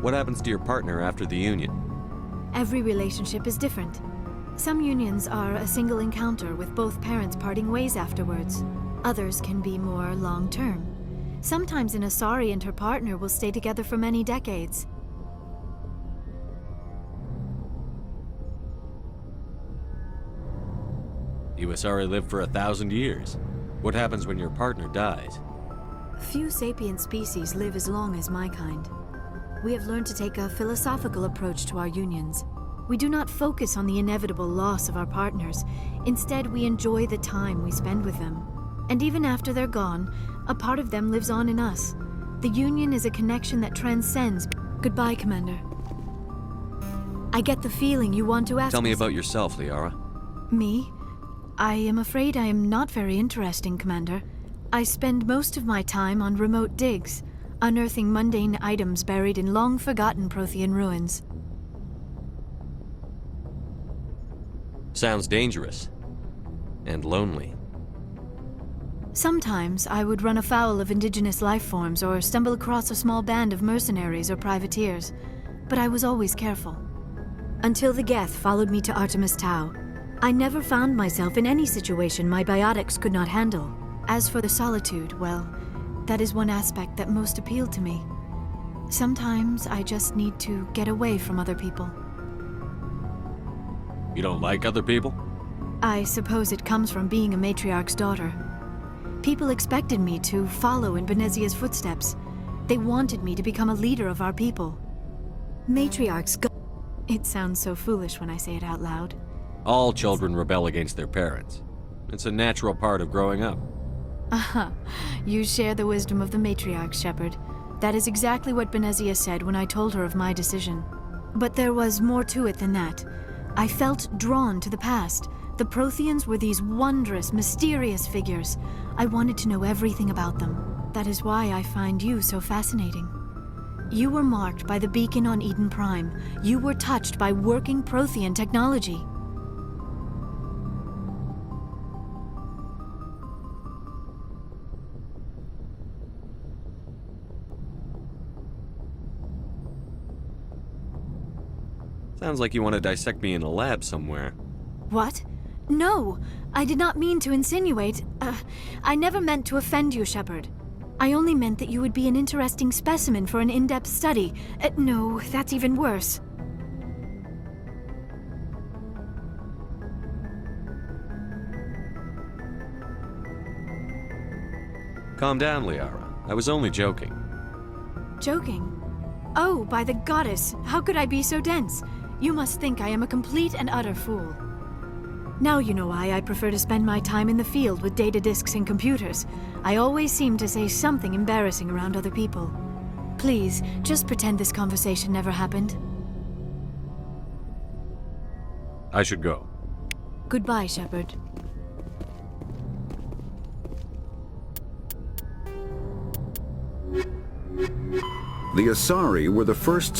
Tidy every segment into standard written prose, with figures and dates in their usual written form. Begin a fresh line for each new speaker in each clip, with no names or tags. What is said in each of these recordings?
What happens to your partner after the union?
Every relationship is different. Some unions are a single encounter with both parents parting ways afterwards. Others can be more long-term. Sometimes an Asari and her partner will stay together for many decades.
You Asari live for 1,000 years. What happens when your partner dies?
Few sapient species live as long as my kind. We have learned to take a philosophical approach to our unions. We do not focus on the inevitable loss of our partners. Instead, we enjoy the time we spend with them. And even after they're gone, a part of them lives on in us. The union is a connection that transcends. Goodbye, Commander. I get the feeling you want to ask.
Tell me about yourself, Liara.
Me? I am afraid I am not very interesting, Commander. I spend most of my time on remote digs, unearthing mundane items buried in long-forgotten Prothean ruins.
Sounds dangerous. And lonely.
Sometimes I would run afoul of indigenous life forms or stumble across a small band of mercenaries or privateers, but I was always careful. Until the Geth followed me to Artemis Tau, I never found myself in any situation my biotics could not handle. As for the solitude, well, that is one aspect that most appealed to me. Sometimes I just need to get away from other people.
You don't like other people?
I suppose it comes from being a matriarch's daughter. People expected me to follow in Benezia's footsteps. They wanted me to become a leader of our people. Matriarchs go— It sounds so foolish when I say it out loud.
All children rebel against their parents. It's a natural part of growing up.
Aha, you share the wisdom of the matriarch, Shepard. That is exactly what Benezia said when I told her of my decision. But there was more to it than that. I felt drawn to the past. The Protheans were these wondrous, mysterious figures. I wanted to know everything about them. That is why I find you so fascinating. You were marked by the beacon on Eden Prime. You were touched by working Prothean technology.
Sounds like you want to dissect me in a lab somewhere.
What? No! I did not mean to insinuate. I never meant to offend you, Shepard. I only meant that you would be an interesting specimen for an in-depth study. No, that's even worse.
Calm down, Liara. I was only joking.
Joking? Oh, by the goddess, how could I be so dense? You must think I am a complete and utter fool. Now you know why I prefer to spend my time in the field with data disks and computers. I always seem to say something embarrassing around other people. Please, just pretend this conversation never happened.
I should go.
Goodbye, Shepard.
The Asari were the first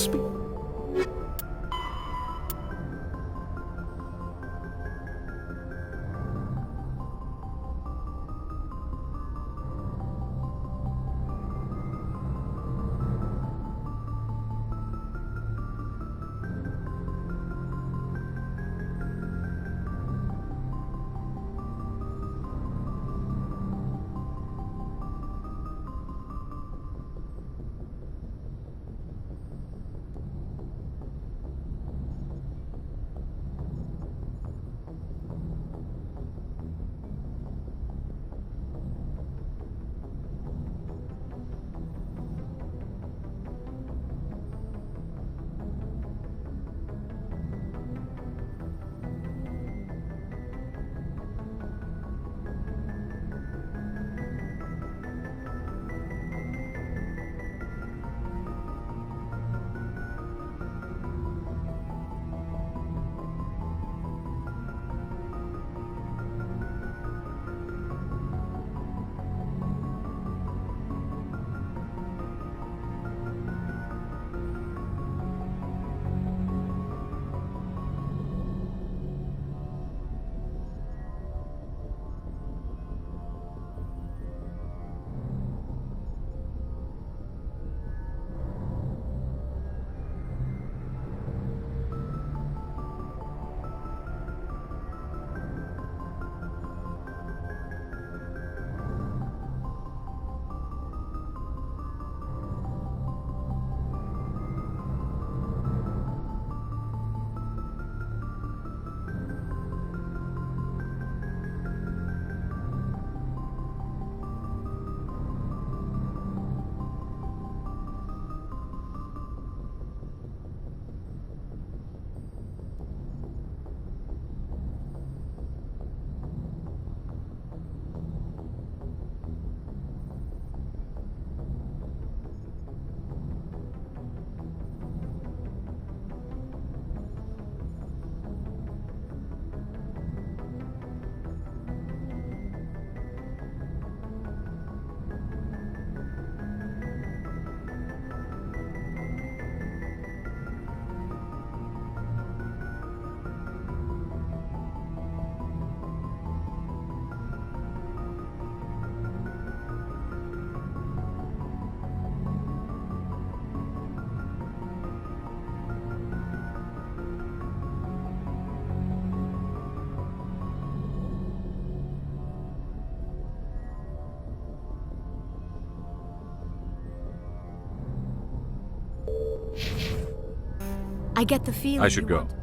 I get the feeling
I should
you
go.
want-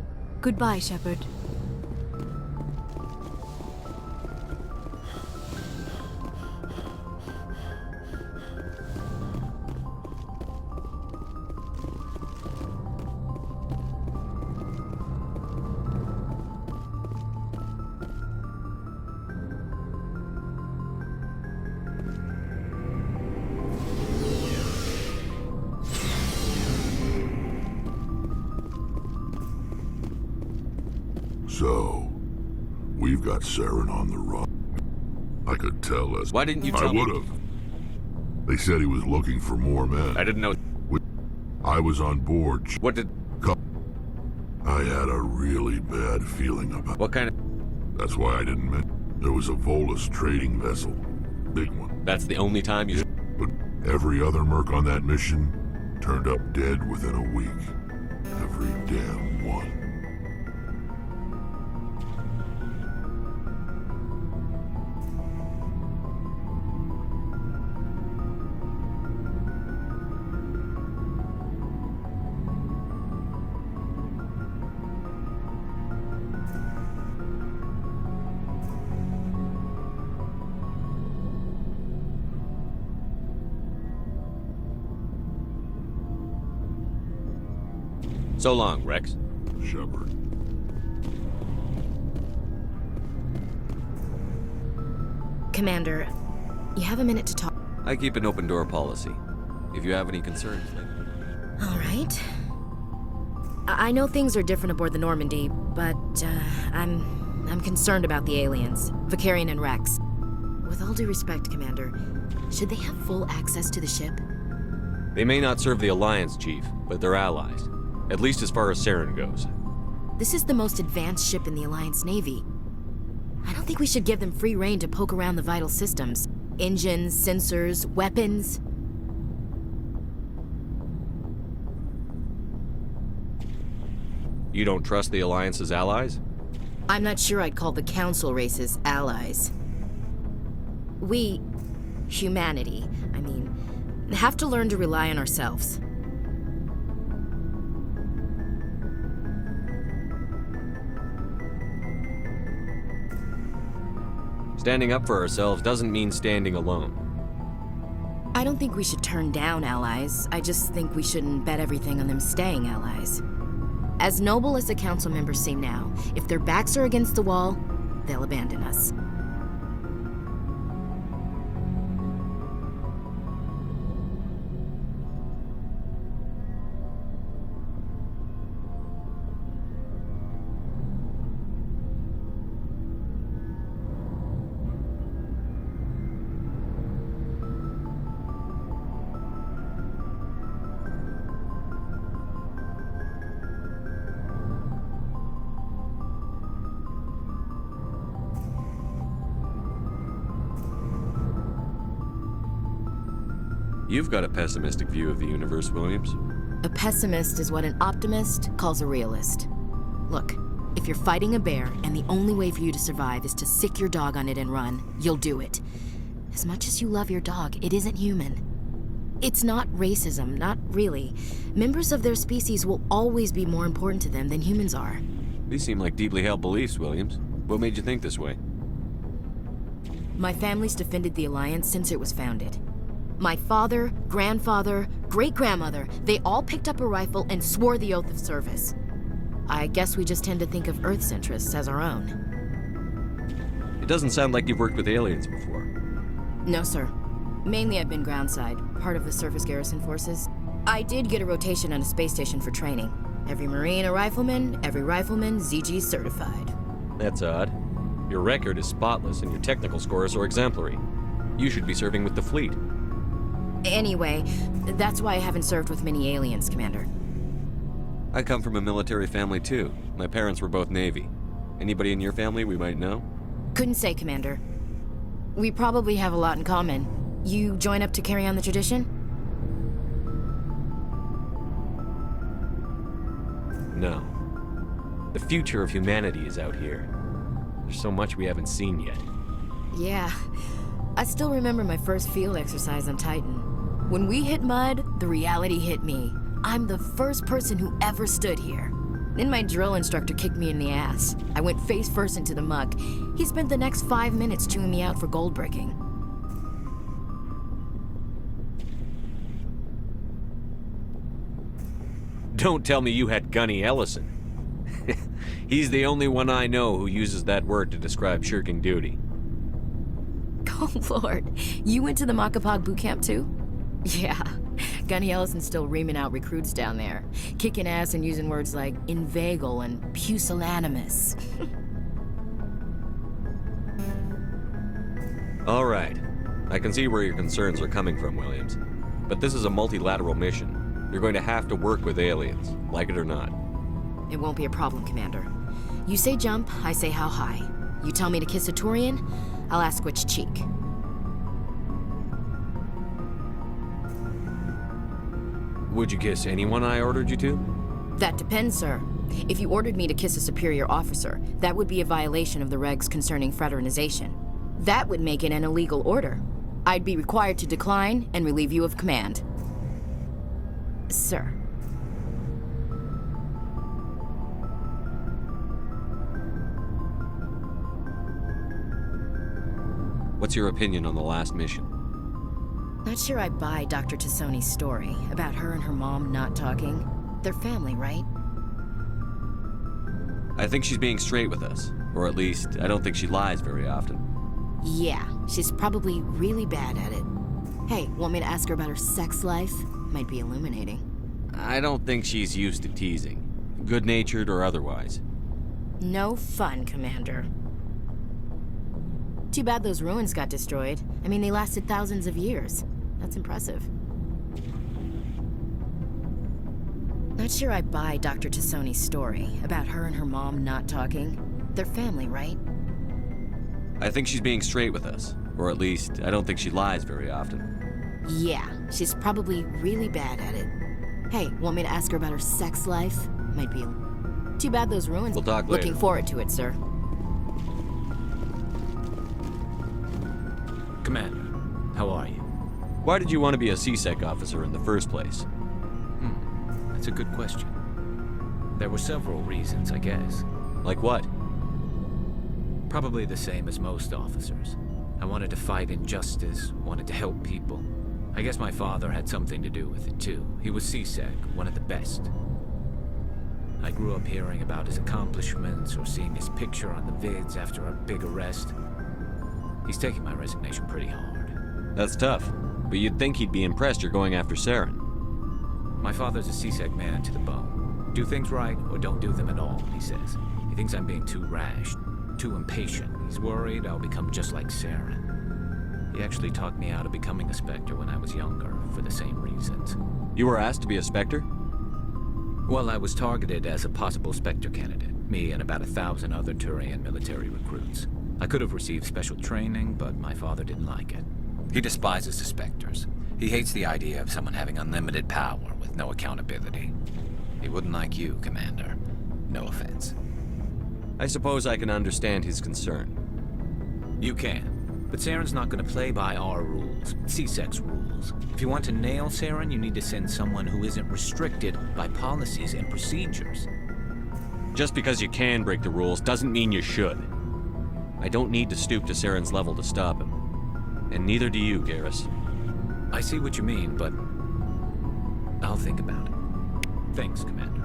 Goodbye, Shepard.
So, we've got Saren on the run. I could tell us.
Why didn't you
I
tell me?
would've. They said he was looking for more men.
I didn't know.
I was on board.
What did...
I had a really bad feeling about it.
What kind of...
That's why I didn't mention. There was a Volus trading vessel. Big one.
That's the only time you...
But every other merc on that mission turned up dead within a week. Every damn one.
So long, Rex.
Shepard.
Commander, you have a minute to talk.
I keep an open door policy. If you have any concerns, then...
All right. I know things are different aboard the Normandy, but I'm concerned about the aliens, Vicarian and Rex. With all due respect, Commander, should they have full access to the ship?
They may not serve the Alliance, Chief, but they're allies. At least as far as Saren goes.
This is the most advanced ship in the Alliance Navy. I don't think we should give them free rein to poke around the vital systems. Engines, sensors, weapons.
You don't trust the Alliance's allies?
I'm not sure I'd call the Council races allies. We, humanity, have to learn to rely on ourselves.
Standing up for ourselves doesn't mean standing alone.
I don't think we should turn down allies. I just think we shouldn't bet everything on them staying allies. As noble as the council members seem now, if their backs are against the wall, they'll abandon us.
You've got a pessimistic view of the universe, Williams.
A pessimist is what an optimist calls a realist. Look, if you're fighting a bear and the only way for you to survive is to sick your dog on it and run, you'll do it. As much as you love your dog, it isn't human. It's not racism, not really. Members of their species will always be more important to them than humans are.
These seem like deeply held beliefs, Williams. What made you think this way?
My family's defended the Alliance since it was founded. My father, grandfather, great-grandmother, they all picked up a rifle and swore the oath of service. I guess we just tend to think of Earth's interests as our own.
It doesn't sound like you've worked with aliens before.
No, sir. Mainly I've been groundside, part of the surface garrison forces. I did get a rotation on a space station for training. Every Marine a rifleman, every rifleman ZG certified.
That's odd. Your record is spotless and your technical scores are exemplary. You should be serving with the fleet.
Anyway, that's why I haven't served with many aliens, Commander.
I come from a military family too. My parents were both Navy. Anybody in your family we might know?
Couldn't say, Commander. We probably have a lot in common. You join up to carry on the tradition?
No. The future of humanity is out here. There's so much we haven't seen yet.
Yeah. I still remember my first field exercise on Titan. When we hit mud, the reality hit me. I'm the first person who ever stood here. Then my drill instructor kicked me in the ass. I went face first into the muck. He spent the next 5 minutes chewing me out for gold bricking.
Don't tell me you had Gunny Ellison. He's the only one I know who uses that word to describe shirking duty.
Oh, Lord. You went to the Makapog boot camp, too? Yeah. Gunny Ellison's still reaming out recruits down there. Kicking ass and using words like inveigle and pusillanimous.
All right. I can see where your concerns are coming from, Williams. But this is a multilateral mission. You're going to have to work with aliens, like it or not.
It won't be a problem, Commander. You say jump, I say how high. You tell me to kiss a Turian, I'll ask which cheek.
Would you kiss anyone I ordered you to?
That depends, sir. If you ordered me to kiss a superior officer, that would be a violation of the regs concerning fraternization. That would make it an illegal order. I'd be required to decline and relieve you of command. Sir.
What's your opinion on the last mission?
Not sure I buy Dr. Tassoni's story about her and her mom not talking. They're family, right?
I think she's being straight with us. Or at least, I don't think she lies very often.
Yeah, she's probably really bad at it. Hey, want me to ask her about her sex life? Might be illuminating.
I don't think she's used to teasing. Good-natured or otherwise.
No fun, Commander. Too bad those ruins got destroyed. I mean, they lasted thousands of years. That's impressive. Not sure I buy Dr. Tassoni's story about her and her mom not talking. They're family, right?
I think she's being straight with us. Or at least, I don't think she lies very often.
Yeah, she's probably really bad at it. Hey, want me to ask her about her sex life? Might be... Too bad those ruins...
We'll talk later.
Looking forward to it, sir.
Commander, how are you?
Why did you want to be a CSEC officer in the first place?
That's a good question. There were several reasons, I guess.
Like what?
Probably the same as most officers. I wanted to fight injustice, wanted to help people. I guess my father had something to do with it too. He was CSEC, one of the best. I grew up hearing about his accomplishments or seeing his picture on the vids after a big arrest. He's taking my resignation pretty hard.
That's tough. But you'd think he'd be impressed you're going after Saren.
My father's a CSEC man to the bone. Do things right or don't do them at all, he says. He thinks I'm being too rash, too impatient. He's worried I'll become just like Saren. He actually talked me out of becoming a Spectre when I was younger, for the same reasons.
You were asked to be a Spectre?
Well, I was targeted as a possible Spectre candidate, me and about 1,000 other Turian military recruits. I could have received special training, but my father didn't like it.
He despises the Spectres. He hates the idea of someone having unlimited power with no accountability. He wouldn't like you, Commander. No offense.
I suppose I can understand his concern.
You can. But Saren's not going to play by our rules, CSEC's rules. If you want to nail Saren, you need to send someone who isn't restricted by policies and procedures.
Just because you can break the rules doesn't mean you should. I don't need to stoop to Saren's level to stop him. And neither do you, Garrus.
I see what you mean, but I'll think about it. Thanks, Commander.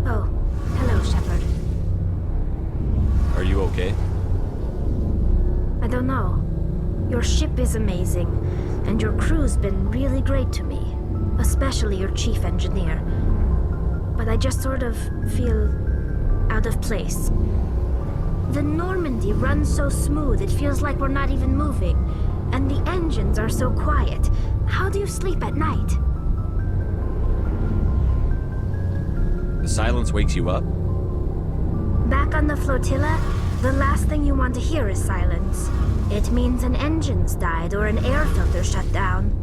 Oh, hello, Shepard.
Are you okay?
I don't know. Your ship is amazing, and your crew's been really great to me, especially your chief engineer. But I just sort of feel out of place. The Normandy runs so smooth it feels like we're not even moving, and the engines are so quiet. How do you sleep at night?
The silence wakes you up?
Back on the flotilla, the last thing you want to hear is silence. It means an engine's died or an air filter shut down.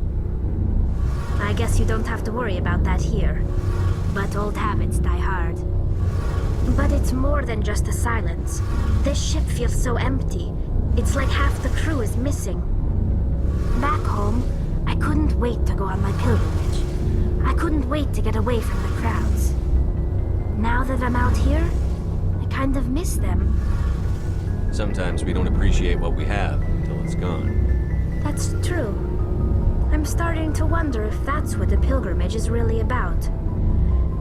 I guess you don't have to worry about that here. But old habits die hard. But it's more than just the silence. This ship feels so empty. It's like half the crew is missing. Back home, I couldn't wait to go on my pilgrimage. I couldn't wait to get away from the crowds. Now that I'm out here, I kind of miss them.
Sometimes we don't appreciate what we have until it's gone.
That's true. I'm starting to wonder if that's what the pilgrimage is really about.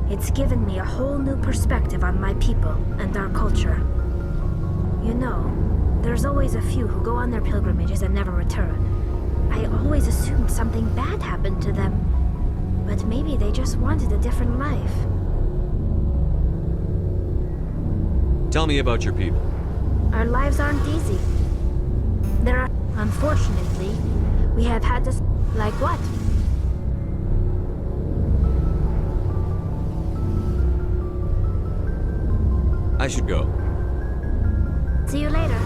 It's given me a whole new perspective on my people and our culture. You know, there's always a few who go on their pilgrimages and never return. I always assumed something bad happened to them, but maybe they just wanted a different life.
Tell me about your people.
Our lives aren't easy. Unfortunately, we have had to... Like what?
I should go.
See you later.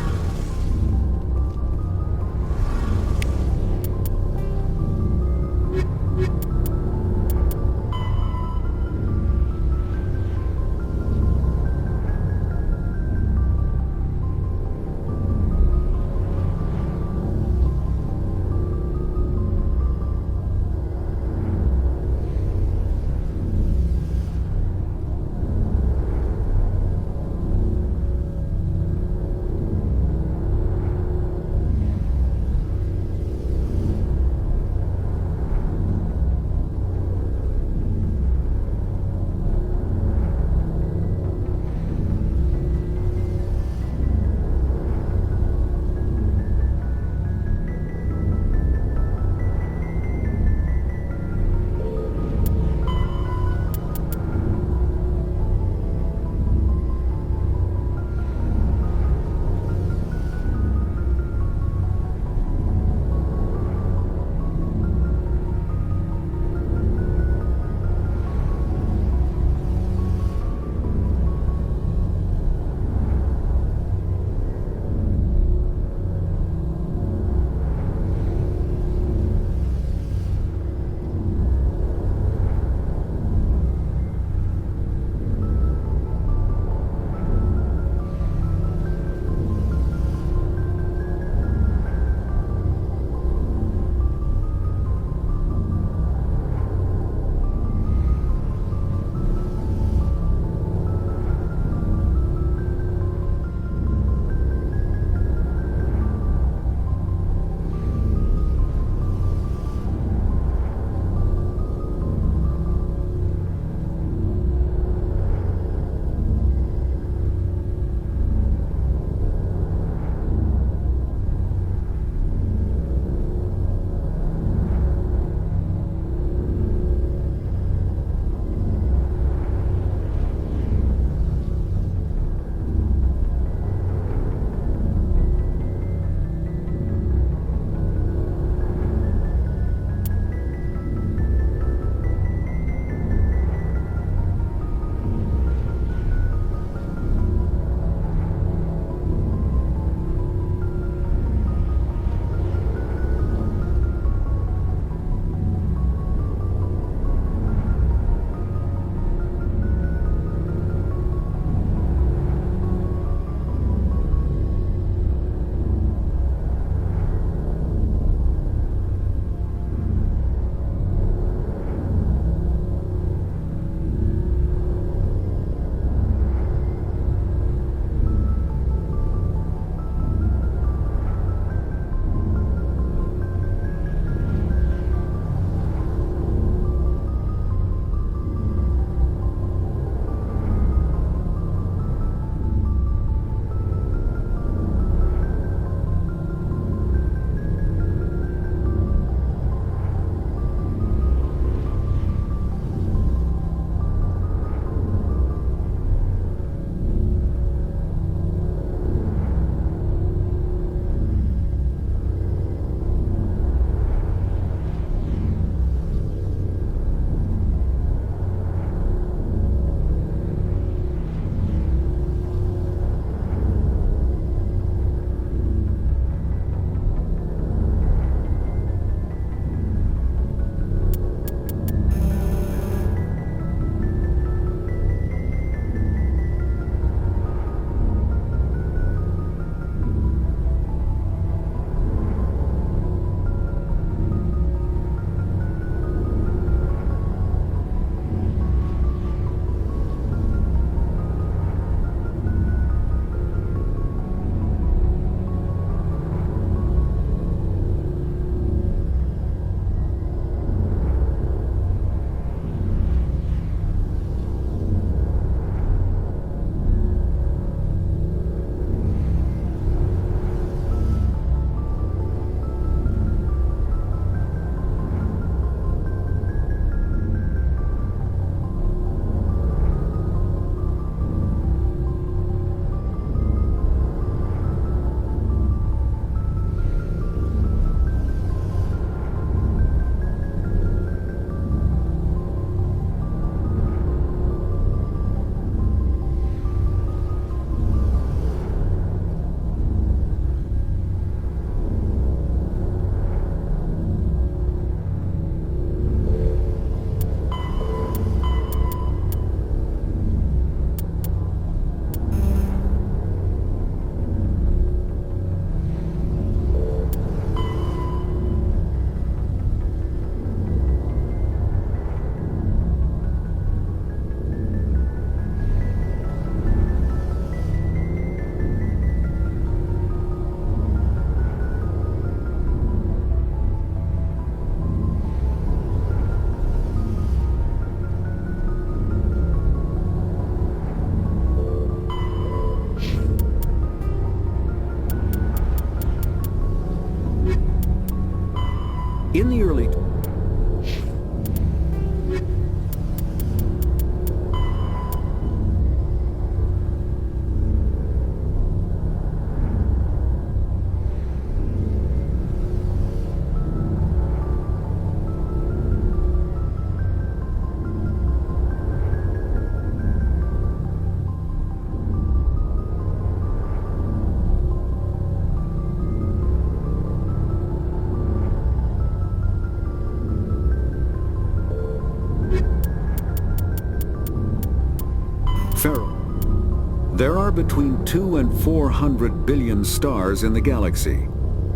There are between 2 and 400 billion stars in the galaxy,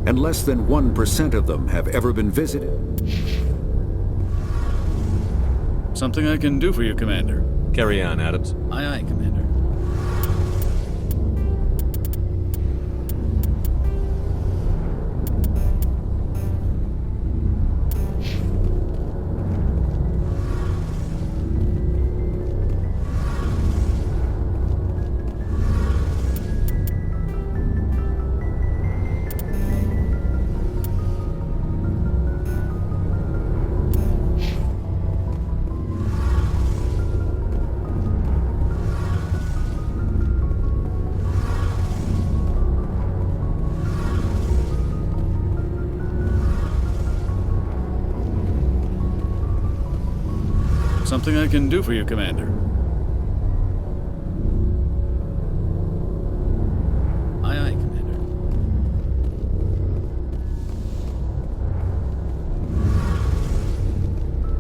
and less than 1% of them have ever been visited.
Something I can do for you, Commander.
Carry on, Adams.
Aye, aye, Commander. Something I can do for you, Commander. Aye, aye, Commander.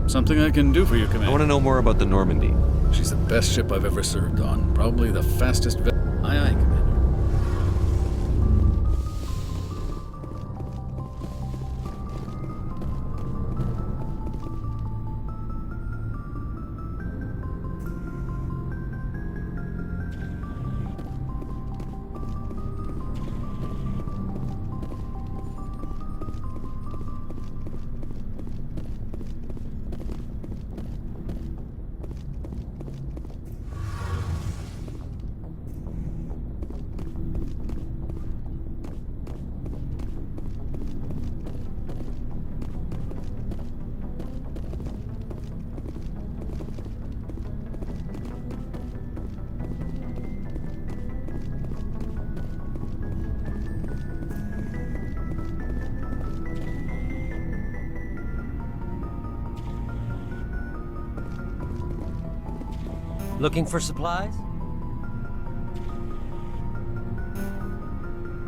Something I can do for you, Commander.
I want to know more about the Normandy.
She's the best ship I've ever served on. Probably the fastest Aye, aye, Commander.
Looking for supplies?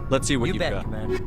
Let's see what
You
you've
bet,
got.
Commander.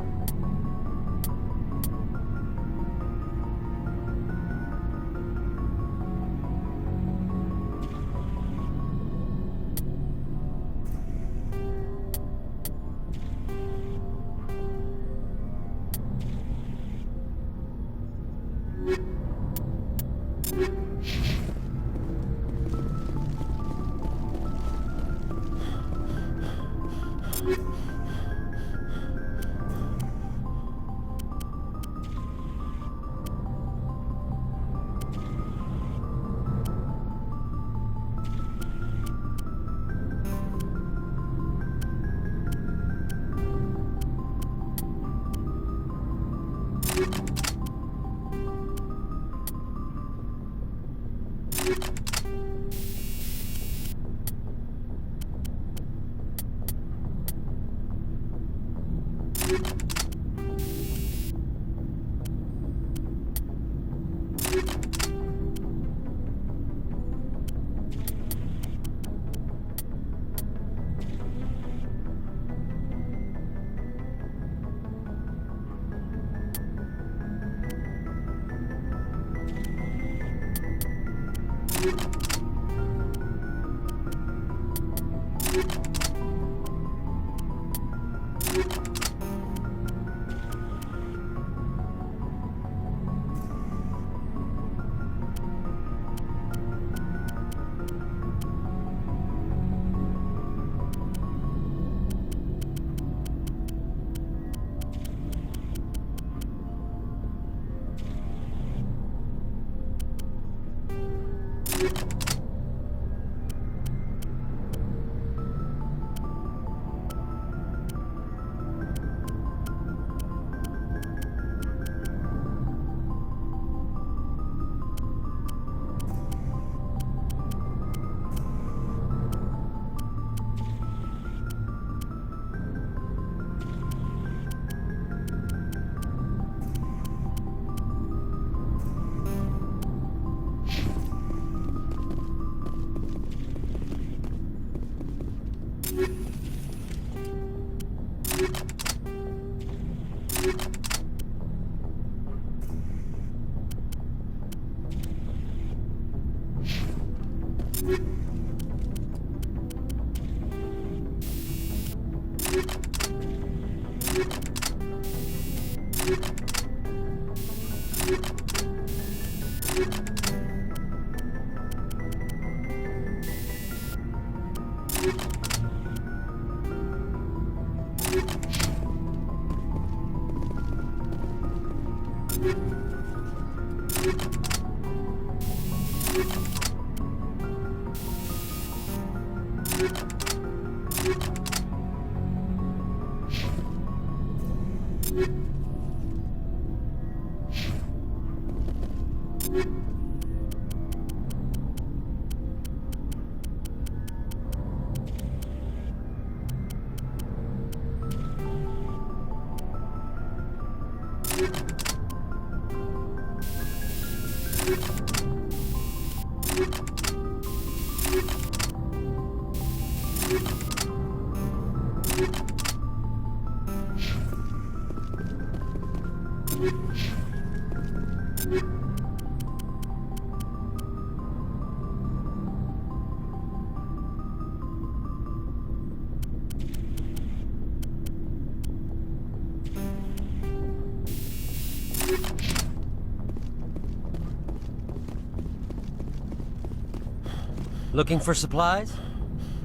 Looking for supplies?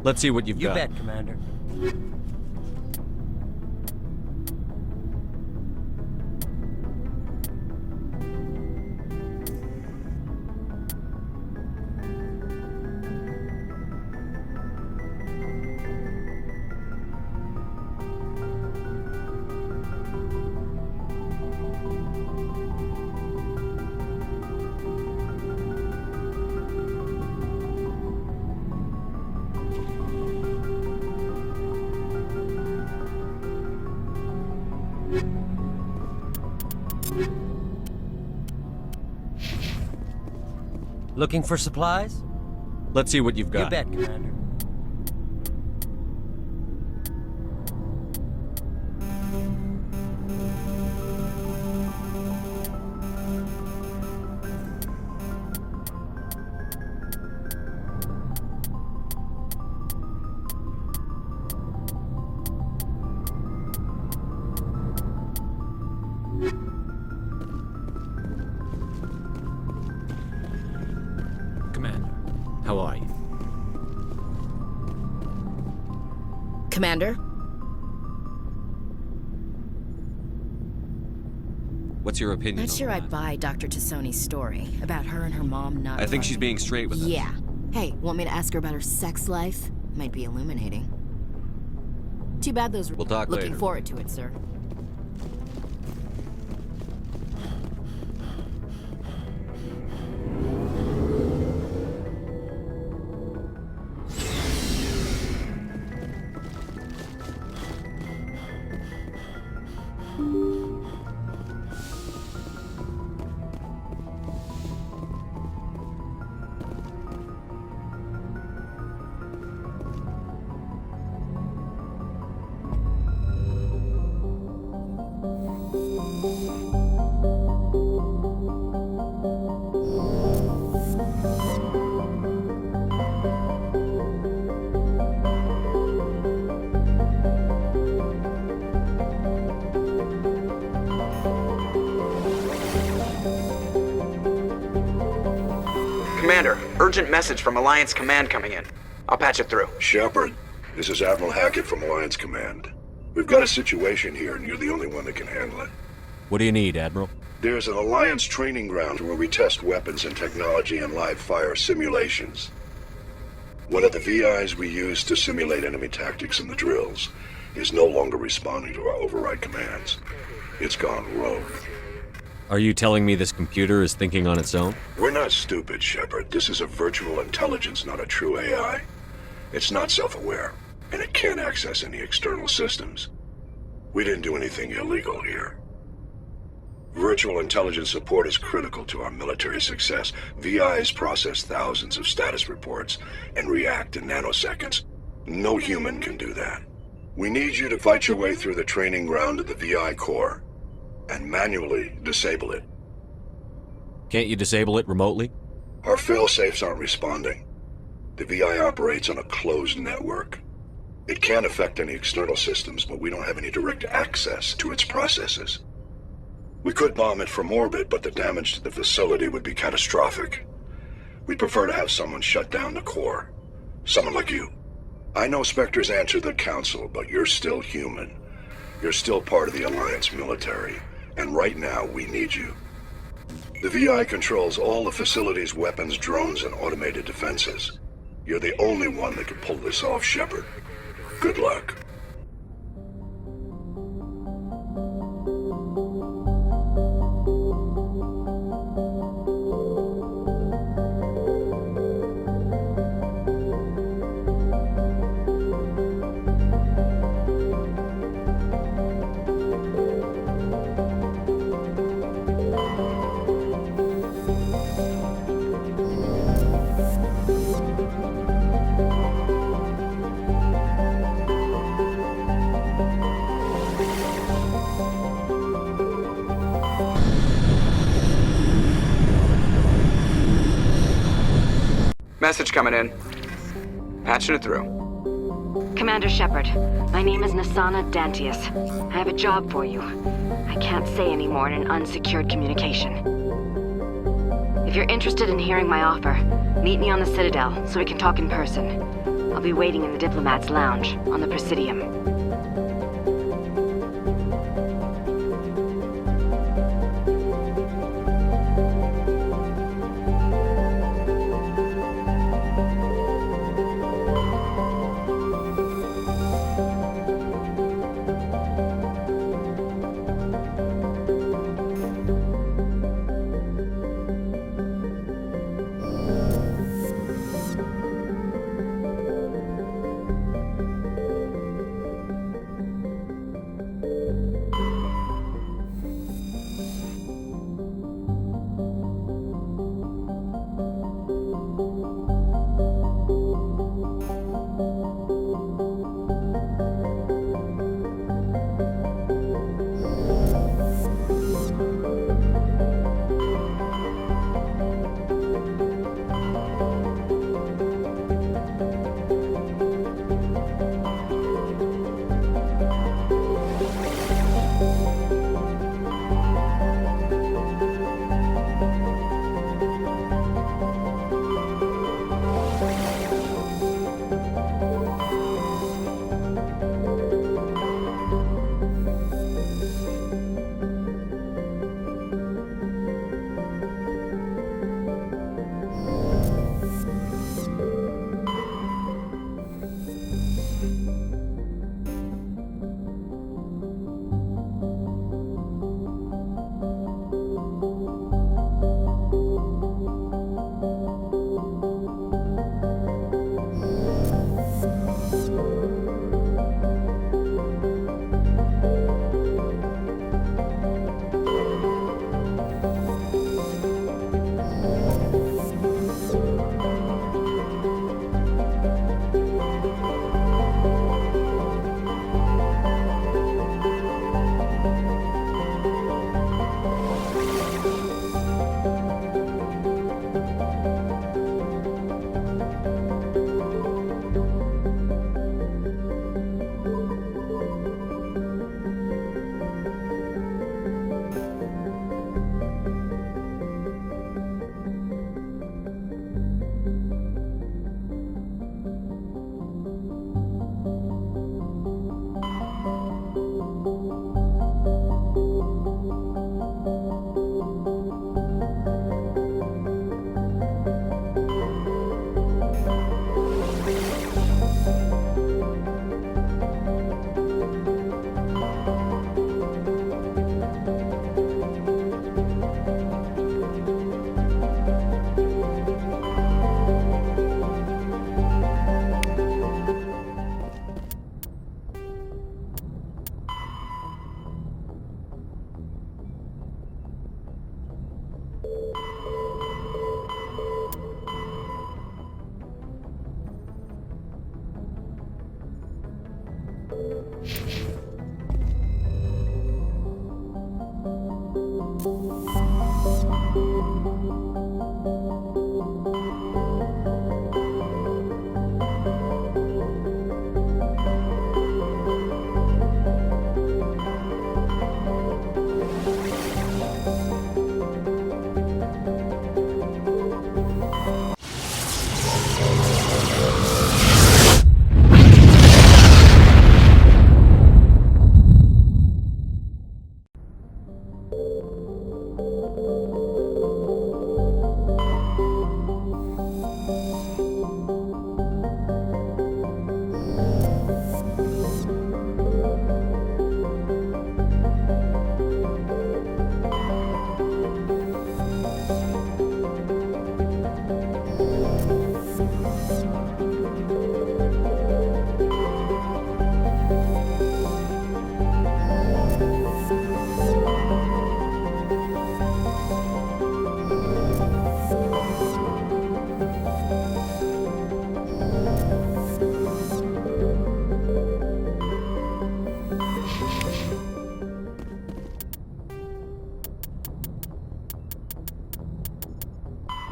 Let's see what you've
You
got.
bet, Commander. Looking for supplies?
Let's see what you've got.
You bet, Commander.
Commander, how are you?
Commander?
What's your opinion
Not
on
sure
that?
I'd buy Dr. Tassoni's story about her and her mom not...
I think she's being straight with us.
Yeah. Hey, want me to ask her about her sex life? Might be illuminating. Too bad those...
We'll talk
Looking
later.
forward to it, sir.
Commander, urgent message from Alliance Command coming in. I'll patch it through.
Shepard, this is Admiral Hackett from Alliance Command. We've got a situation here, and you're the only one that can handle it.
What do you need, Admiral?
There's an Alliance training ground where we test weapons and technology in live-fire simulations. One of the VIs we use to simulate enemy tactics in the drills is no longer responding to our override commands. It's gone rogue.
Are you telling me this computer is thinking on its own?
We're not stupid, Shepard. This is a virtual intelligence, not a true AI. It's not self-aware, and it can't access any external systems. We didn't do anything illegal here. Virtual intelligence support is critical to our military success. VIs process thousands of status reports and react in nanoseconds. No human can do that. We need you to fight your way through the training ground to the VI core and manually disable it.
Can't you disable it remotely?
Our fail-safes aren't responding. The VI operates on a closed network. It can affect any external systems, but we don't have any direct access to its processes. We could bomb it from orbit, but the damage to the facility would be catastrophic. We'd prefer to have someone shut down the core. Someone like you. I know Spectres answer the Council, but you're still human. You're still part of the Alliance military, and right now we need you. The VI controls all the facility's weapons, drones, and automated defenses. You're the only one that can pull this off, Shepard. Good luck.
Message coming in. Patching it through.
Commander Shepard, my name is Nassana Dantius. I have a job for you. I can't say any more in an unsecured communication. If you're interested in hearing my offer, meet me on the Citadel so we can talk in person. I'll be waiting in the Diplomat's Lounge on the Presidium.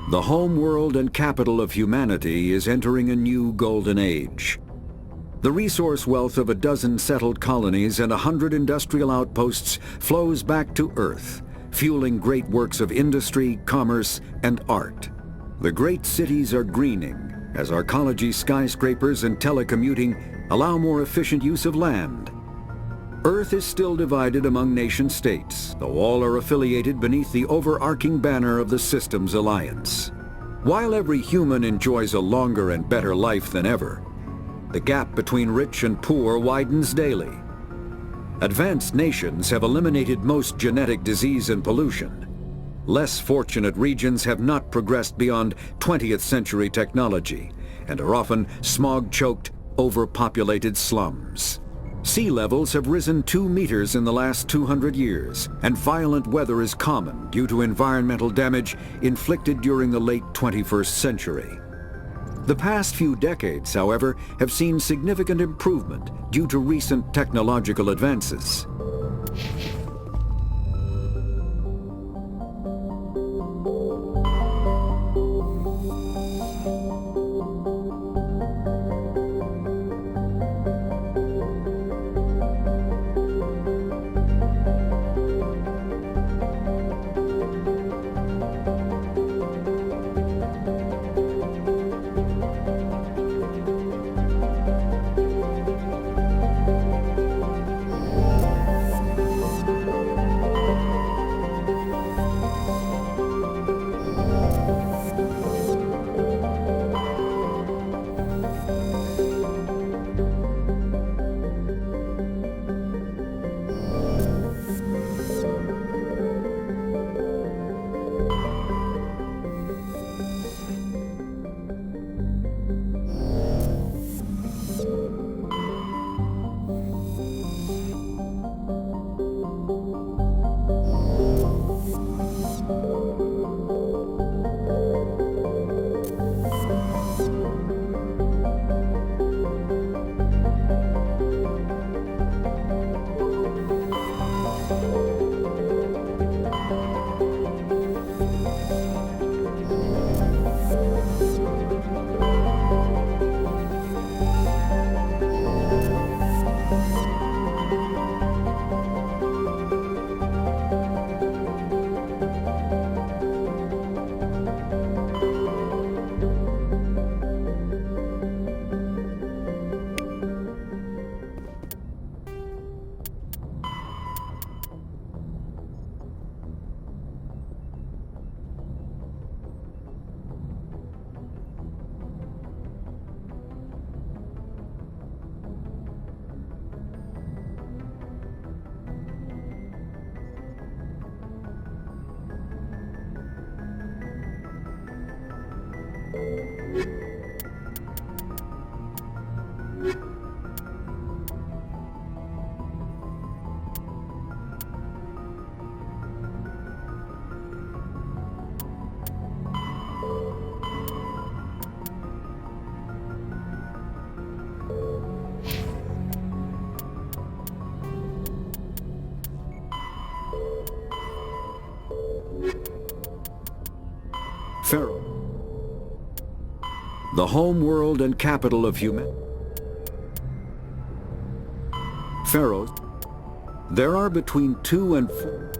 The home world and capital of humanity is entering a new golden age. The resource wealth of a dozen settled colonies and 100 industrial outposts flows back to Earth, fueling great works of industry, commerce, and art. The great cities are greening as arcology skyscrapers and telecommuting allow more efficient use of land. Earth is still divided among nation-states, though all are affiliated beneath the overarching banner of the Systems Alliance. While every human enjoys a longer and better life than ever, the gap between rich and poor widens daily. Advanced nations have eliminated most genetic disease and pollution. Less fortunate regions have not progressed beyond 20th century technology and are often smog-choked, overpopulated slums. Sea levels have risen 2 meters in the last 200 years, and violent weather is common due to environmental damage inflicted during the late 21st century. The past few decades, however, have seen significant improvement due to recent technological advances. Pharaoh, the home world and capital of humanity. Pharaoh, there are between 2 and 4.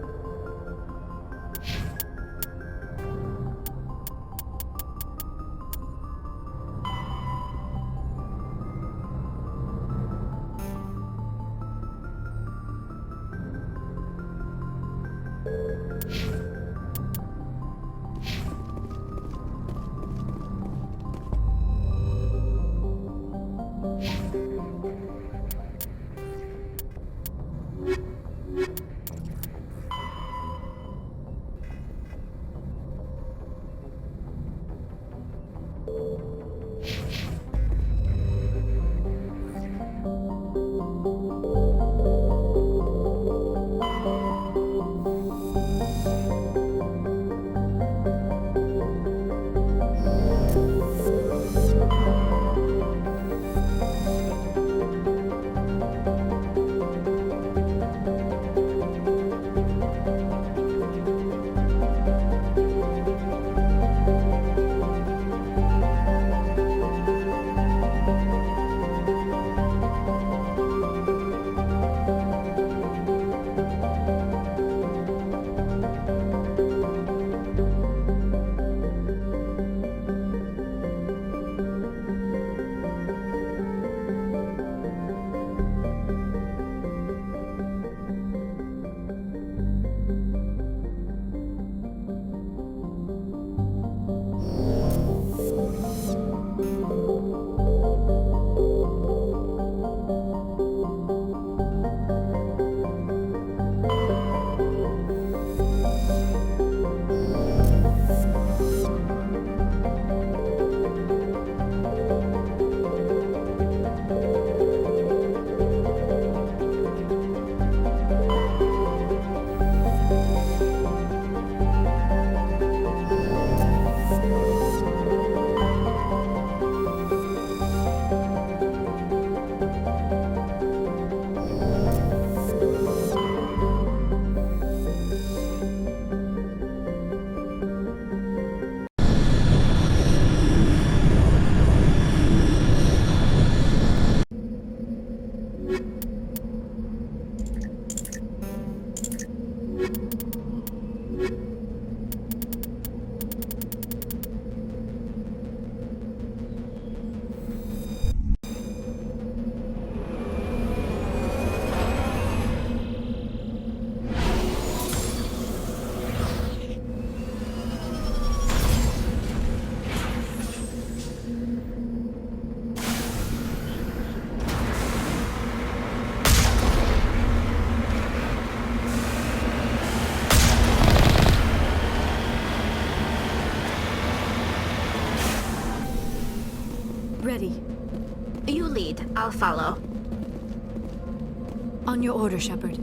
I'll follow.
On your order, Shepard.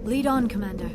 Lead on, Commander.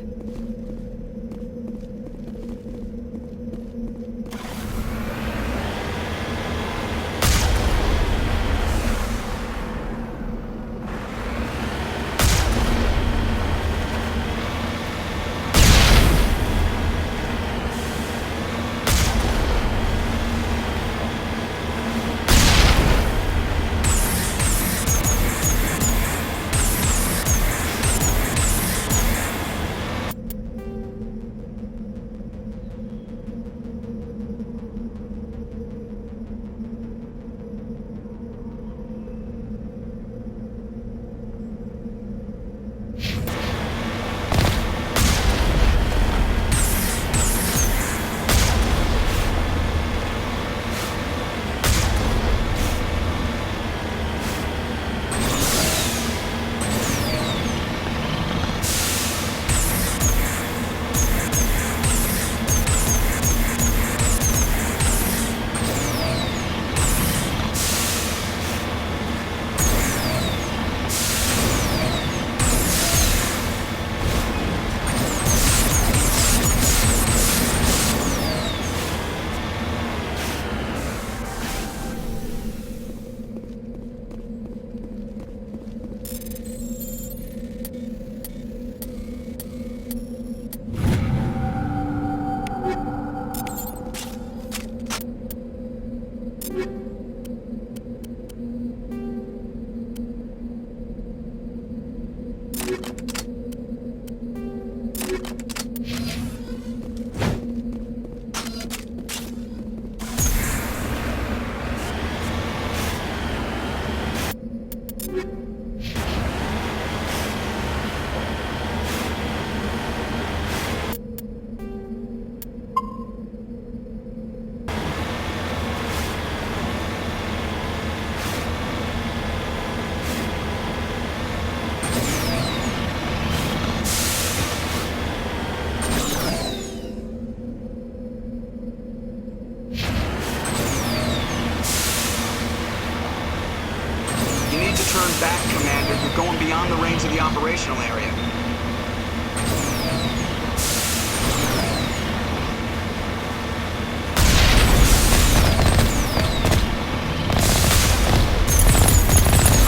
Back, Commander. You're going beyond the range of the operational area.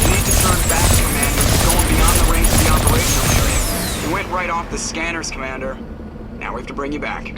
You need to turn back, Commander. You're going beyond the range of the operational area. You went right off the scanners, Commander. Now we have to bring you back.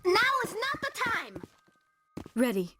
Now is not the time!
Ready.